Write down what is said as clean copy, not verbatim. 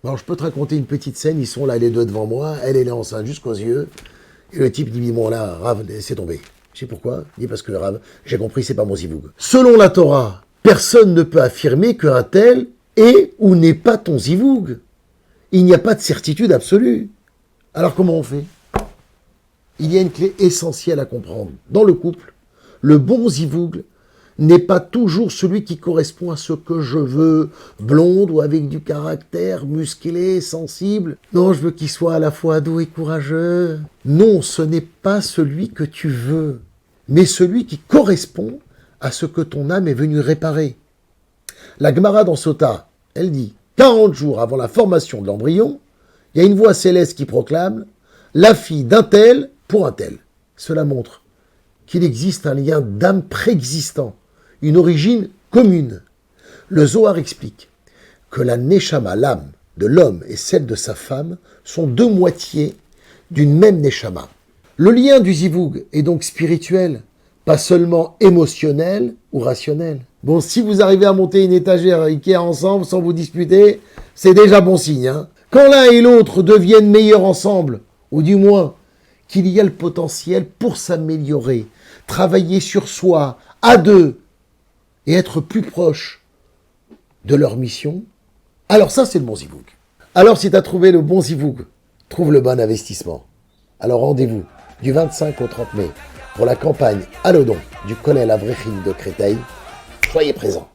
Alors, je peux te raconter une petite scène. Ils sont là, les deux devant moi. Elle est enceinte jusqu'aux yeux. Et le type dit, bon là, Rav, laissez tomber. Je sais pourquoi. Il dit, parce que Rav, j'ai compris, c'est pas mon zivoug. Selon la Torah, personne ne peut affirmer qu'un tel est ou n'est pas ton zivoug. Il n'y a pas de certitude absolue. Alors, comment on fait? Il y a une clé essentielle à comprendre. Dans le couple, le bon zivoug n'est pas toujours celui qui correspond à ce que je veux, blonde ou avec du caractère, musclé, sensible. Non, je veux qu'il soit à la fois doux et courageux. Non, ce n'est pas celui que tu veux, mais celui qui correspond à ce que ton âme est venue réparer. La Gemara dans Sota, elle dit, 40 jours avant la formation de l'embryon, il y a une voix céleste qui proclame « la fille d'un tel pour un tel ». Cela montre qu'il existe un lien d'âme préexistant, une origine commune. Le Zohar explique que la Neshama, l'âme de l'homme et celle de sa femme, sont deux moitiés d'une même Neshama. Le lien du zivoug est donc spirituel, pas seulement émotionnel ou rationnel. Bon, si vous arrivez à monter une étagère Ikea ensemble sans vous disputer, c'est déjà bon signe. Quand l'un et l'autre deviennent meilleurs ensemble, ou du moins qu'il y a le potentiel pour s'améliorer, travailler sur soi, à deux, et être plus proche de leur mission, alors ça, c'est le bon zivoug. Alors, si tu as trouvé le bon zivoug, trouve le bon investissement. Alors, rendez-vous du 25 au 30 mai pour la campagne Allodon du Kollel Avrechim de Créteil. Soyez présents.